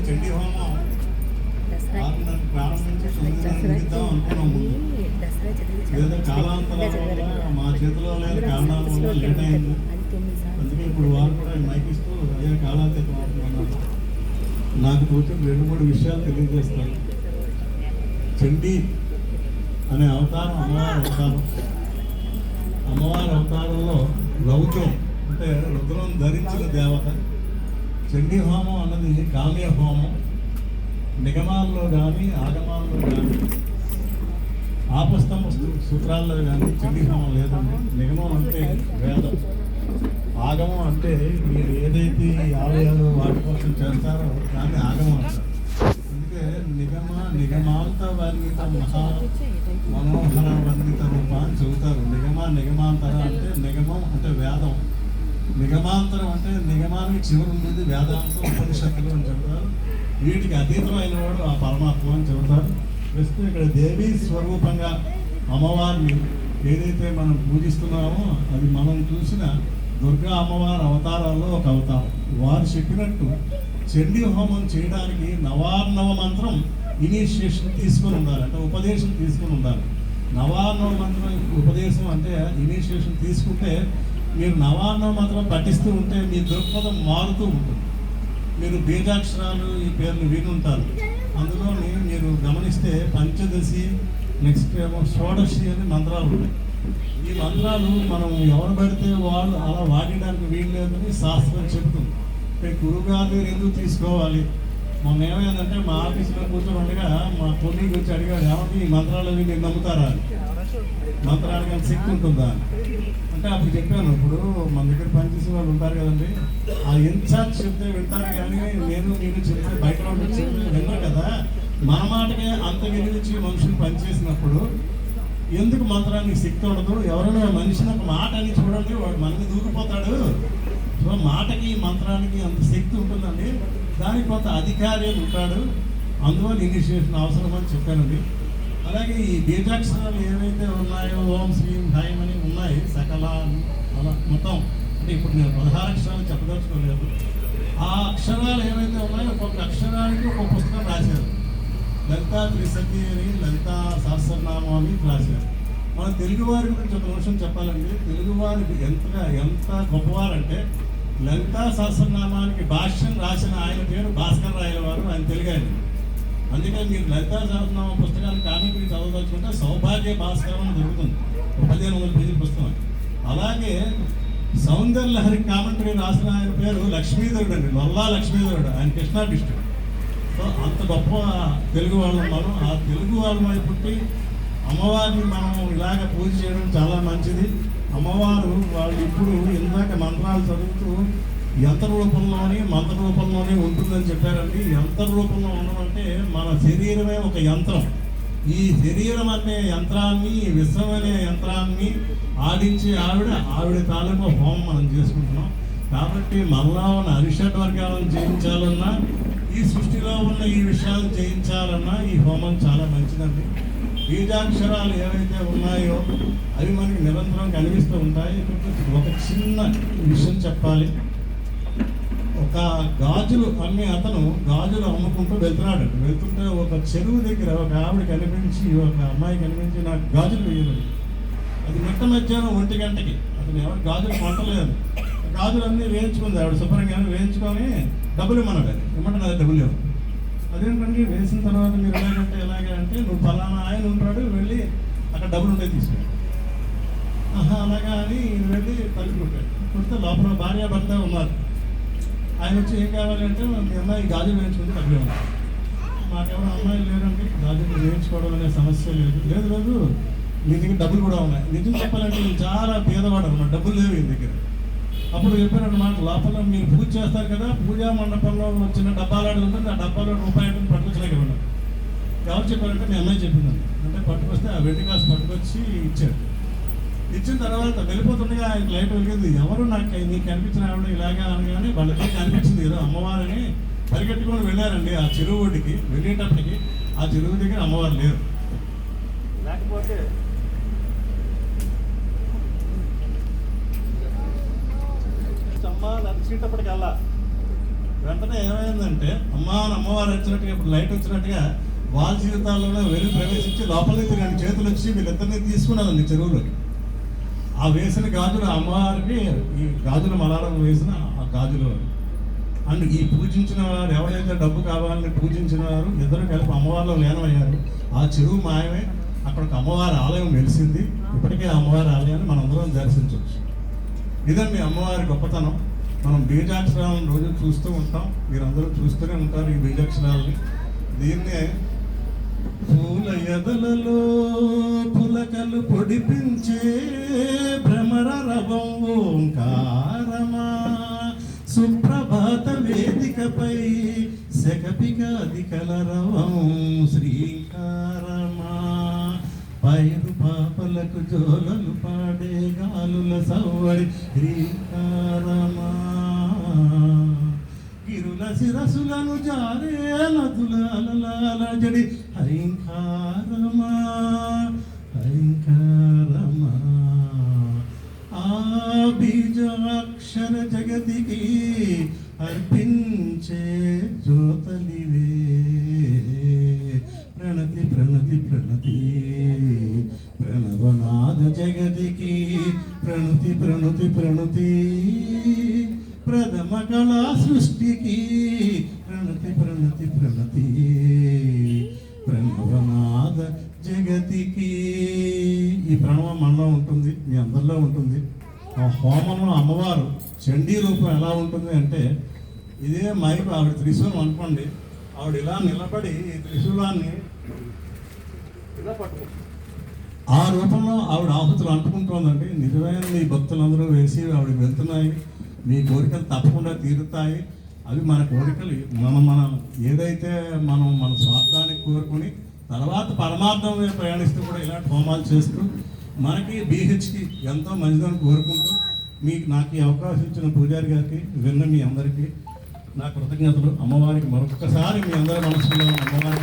చండీ హోమం 6:30 ప్రారంభించి 9:30 ముగిద్దాం అనుకున్నాము. ఏదో కాలాంతరాల వల్ల మా చేతిలో లేని కారణాల వల్ల లేట్ అయింది. అందుకే ఇప్పుడు వారు కూడా మైక్ ఇస్తూ అదే కాలాతీతం అవుతున్నారు. నాకు తోచిన 2-3 విషయాలు తెలియజేస్తాను. చండీ అనే అవతారం అమ్మవారి అవతారం. అమ్మవారి అవతారంలో రౌద్రం అంటే రుద్రం ధరించిన దేవత. చండీ హోమం అన్నది కామ్య హోమం. నిగమాల్లో కానీ ఆగమాల్లో కానీ ఆపస్తంభ సూత్రాల్లో కానీ చండీ హోమం లేదండి. నిగమం అంటే వేదం, ఆగమం అంటే మీరు ఏదైతే ఆలయాలు వాటి కోసం చేస్తారో దాన్ని ఆగమం అంటారు. అందుకే నిగమాంత వర్ణిత మహా మనోహర వర్ణిత రూప అని చెబుతారు. నిగమాంతర అంటే నిగమం అంటే వేదం, నిగమాంతరం అంటే నిగమానికి చివరి ఉండేది వేదాంతం ఉపనిషత్తులు అని చెబుతారు. వీటికి అతీతమైన వాడు ఆ పరమాత్మ అని చెబుతారు. ప్రస్తుతం ఇక్కడ దేవీ స్వరూపంగా అమ్మవారిని ఏదైతే మనం పూజిస్తున్నామో అది మనం చూసిన దుర్గా అమ్మవారి అవతారాల్లో ఒక అవతారం. వారు చెప్పినట్టు చండీ హోమం చేయడానికి నవార్ణవ మంత్రం ఇనిషియేషన్ తీసుకొని ఉండాలి, అంటే ఉపదేశం తీసుకొని ఉండాలి. నవార్ణవ మంత్రం ఉపదేశం అంటే ఇనిషియేషన్ తీసుకుంటే మీరు నవార్ణవ మంత్రం పఠిస్తూ ఉంటే మీ దృక్పథం మారుతూ ఉంటుంది. మీరు బీజాక్షరాలు ఈ పేర్లు వినుంటారు. అందులోని మీరు గమనిస్తే పంచదశి, నెక్స్ట్ ఏమో షోడశి అని మంత్రాలు ఉన్నాయి. ఈ మంత్రాలు మనం ఎవరు పడితే వాళ్ళు అలా వాడడానికి వీలు లేదని శాస్త్రం చెబుతుంది. గురువుగారి దగ్గర ఎందుకు తీసుకోవాలి? మొన్న ఏమైందంటే మా ఆఫీసులో కూర్చోబడిగా మా తొలి గురించి అడిగాడు, ఏమంటే ఈ మంత్రాలు అవి మీరు నమ్ముతారా అని. మంత్రానికి అంత శక్తి ఉంటుందా అంటే అప్పుడు చెప్పాను, ఇప్పుడు మన దగ్గర పనిచేసే వాళ్ళు ఉంటారు కదండి, ఆ ఇన్ఛార్జ్ చెప్తే వింటారు కానీ నేను చెప్తే బయట వాళ్ళు చెప్తే విన్నారు కదా. మన మాటకే అంత వినిపించి మనుషులు పనిచేసినప్పుడు ఎందుకు మంత్రానికి శక్తి ఉండదు? ఎవరైనా మనిషిని ఒక మాట అని చూడండి, వాడు మనకి దూకిపోతాడు. సో మాటకి మంత్రానికి అంత శక్తి ఉంటుందండి. దానికి కొంత అధికారి ఉంటాడు, అందువల్ల ఇనిషియేషన్ అవసరం అని చెప్పానండి. అలాగే ఈ బీజాక్షరాలు ఏవైతే ఉన్నాయో ఓం శ్రీం హైం అని ఉన్నాయి సకల అలా మొత్తం, అంటే ఇప్పుడు నేను 16 అక్షరాలు చెప్పదలుచుకోలేదు. ఆ అక్షరాలు ఏవైతే ఉన్నాయో ఒక్కొక్క అక్షరానికి ఒక పుస్తకం రాశారు. లలితా త్రిశతి అని, లలితా సహస్రనామం అని రాశారు. మన తెలుగువారి గురించి ఒక నిమిషం చెప్పాలండి. తెలుగువారికి ఎంత గొప్పవారంటే లలితా సహస్రనామానికి భాష్యం రాసిన ఆయన పేరు భాస్కర్ రాయల వారు, ఆయన తెలుగు ఆయన. అందుకని మీరు లలితా సహస్రనామ పుస్తకాలు కామెంటరీ చదవదలుచుకుంటే సౌభాగ్య భాస్కరం అని దొరుకుతుంది, 1500 పేజీల పుస్తకం. అలాగే సౌందర్యలహరి కామెంటరీ రాసిన ఆయన పేరు లక్ష్మీధరుడు అండి, వల్లా లక్ష్మీధరుడు, ఆయన కృష్ణా డిస్ట్రిక్ట్. సో అంత గొప్ప తెలుగు వాళ్ళు మనం. ఆ తెలుగు వాళ్ళ పుట్టి అమ్మవారిని మనం ఇలాగ పూజ చేయడం చాలా మంచిది. అమ్మవారు వాళ్ళు ఇప్పుడు ఇందాక మంత్రాలు చదువుతూ యంత్ర రూపంలోని మంత్ర రూపంలోనే ఉంటుందని చెప్పారండి. యంత్ర రూపంలో ఉండమంటే మన శరీరమే ఒక యంత్రం. ఈ శరీరం అనే యంత్రాన్ని, విశ్వం అనే యంత్రాన్ని ఆడించి ఆవిడ తాలూకా హోమం మనం చేసుకుంటున్నాం. కాబట్టి మనలో ఉన్న అరిషడ్ వర్గాలను జయించాలన్నా, ఈ సృష్టిలో ఉన్న ఈ విషయాలను జయించాలన్నా ఈ హోమం చాలా మంచిదండి. బీజాక్షరాలు ఏవైతే ఉన్నాయో అవి మనకి నిరంతరం కనిపిస్తూ ఉంటాయి. ఒక చిన్న విషయం చెప్పాలి. ఒక గాజులు అమ్మే అతను గాజులు అమ్ముకుంటూ వెళ్తుంటే ఒక చెరువు దగ్గర ఒక ఆవిడ కనిపించి, ఒక అమ్మాయి కనిపించి నాకు గాజులు వేయలేదు. అది మిట్ట మధ్యాహ్నం 1 గంటకి. అతను ఎవరు గాజులు కొంటలేదు. గాజులన్నీ వేయించుకుంది ఆవిడ, శుభ్రంగానే వేయించుకొని డబ్బులు ఇమ్మన్నాడు. ఇమ్మంటే డబ్బులు లేవు. అదేంటండి వేసిన తర్వాత మీరు ఎలాగే అంటే నువ్వు ఫలానా ఆయన ఉంటాడు, వెళ్ళి అక్కడ డబ్బులు ఉంటాయి తీసుకుని. అలాగా అని వెళ్ళి తల్లి కొడితే లోపల భార్య భర్త ఉన్నారు. ఆయన వచ్చి ఏం కావాలంటే మీ అమ్మాయి గాజులు వేయించుకుంటే డబ్బులు ఉన్నారు. మాకెవరు అమ్మాయిలు లేరండి, గాజులు వేయించుకోవడం అనే సమస్య లేదు. నీ దగ్గర డబ్బులు కూడా ఉన్నాయి. నిజం చెప్పాలంటే నేను చాలా పేదవాడు అన్నమాట, డబ్బులు లేవు ఈ దగ్గర. అప్పుడు చెప్పినట్టు మాట, లోపల మీరు పూజ చేస్తారు కదా, పూజా మండపంలో వచ్చిన డబ్బాలాడు ఉంటుంది, ఆ డబ్బాలో రూపాయి పట్టుకొచ్చలేక ఉన్నాడు. ఎవరు చెప్పారంటే మీ అమ్మాయి చెప్పిందండి. అంటే పట్టుకొస్తే ఆ వెండి కాసు పట్టుకొచ్చి ఇచ్చాడు. ఇచ్చిన తర్వాత వెళ్ళిపోతుండగా ఆయన లైట్ వెలిగింది. ఎవరు నాకు నీకు కనిపించిన ఆవిడ ఇలాగా అనగానే వాళ్ళకి కనిపించింది ఏదో అమ్మవారిని. పరిగెట్టుకొని వెళ్ళారండి ఆ చెరువు ఒడ్డుకి. వెళ్ళేటప్పటికి ఆ చెరువు దగ్గర అమ్మవారు లేరు. లేకపోతే నడిచేటప్పటికల్లా వెంటనే ఏమైందంటే అమ్మవారు వచ్చినట్టుగా ఇప్పుడు లైట్ వచ్చినట్టుగా వాళ్ళ జీవితాల్లోనే వెళ్ళి ప్రవేశించి లోపలికి రెండు చేతులు వచ్చి వీళ్ళిద్దరిని తీసుకున్నారండి చెరువులోకి. ఆ వేసిన గాజులు అమ్మవారికి ఈ గాజుల మలారం వేసిన ఆ గాజులు అండ్ ఈ పూజించిన వారు ఎవరైతే డబ్బు కావాలని పూజించిన వారు ఇద్దరు కలిపి అమ్మవారిలో లీనమయ్యారు. ఆ చెరువు మాయమే, అక్కడ ఒక అమ్మవారి ఆలయం వెలిసింది. ఇప్పటికే అమ్మవారి ఆలయాన్ని మనందరం దర్శించవచ్చు. ఇదండి అమ్మవారి గొప్పతనం. మనం బీజాక్షరాలను రోజు చూస్తూ ఉంటాం, మీరందరూ చూస్తూనే ఉంటారు ఈ బీజాక్షరాలని. దీన్నే పూల ఎదలలో పులకలు పొడిపించే భ్రమర రవం ఓంకారమా, సుప్రభాత వేదికపై శకపిక అధికల రవం శ్రీకారమా, పైరు పాపలకు జోలలు పాడే గాలుల సవ్వడి శ్రీకారమా, గిరుల శిరసులను జారే నదుల అలలాల జడి హైంకారమా హైంకారమా, ఆ బీజాక్షర జగతికి అర్పించే జ్యోతలివే, ప్రణతి ప్రణతి ప్రణతి ప్రణవనాద జగతికి ప్రణతి ప్రణతి ప్రణతి, ప్రథమ కళా సృష్టికి ప్రణతి ప్రణతి ప్రణతి, ప్రణవనాద జగతికి. ఈ ప్రణవం మనలో ఉంటుంది, మీ అందరిలో ఉంటుంది. ఆ హోమంలో అమ్మవారు చండీ రూపం ఎలా ఉంటుంది అంటే, ఇదే మైకు ఆవిడ త్రిశూలం అనుకోండి, ఆవిడ ఇలా నిలబడి ఈ త్రిశూలాన్ని ఇలా పట్టుకుంటుంది. ఆ రూపంలో ఆవిడ ఆహుతులు అంటుకుంటోందండి. నిజమైన మీ భక్తులందరూ వేసి ఆవిడకి వెళ్తున్నాయి. మీ కోరికలు తప్పకుండా తీరుతాయి. అవి మన కోరికలు. మనం ఏదైతే మన స్వార్థానికి కోరుకుని తర్వాత పరమార్థం మీద ప్రయాణిస్తూ కూడా ఇలాంటి హోమాలు చేస్తూ మనకి బీహెచ్కి ఎంతో మంచిదని కోరుకుంటూ నాకు ఈ అవకాశం ఇచ్చిన పూజారి గారికి, విన్న మీ అందరికీ నా కృతజ్ఞతలు. అమ్మవారికి మరొకసారి మీ అందరి మనసులో అమ్మవారి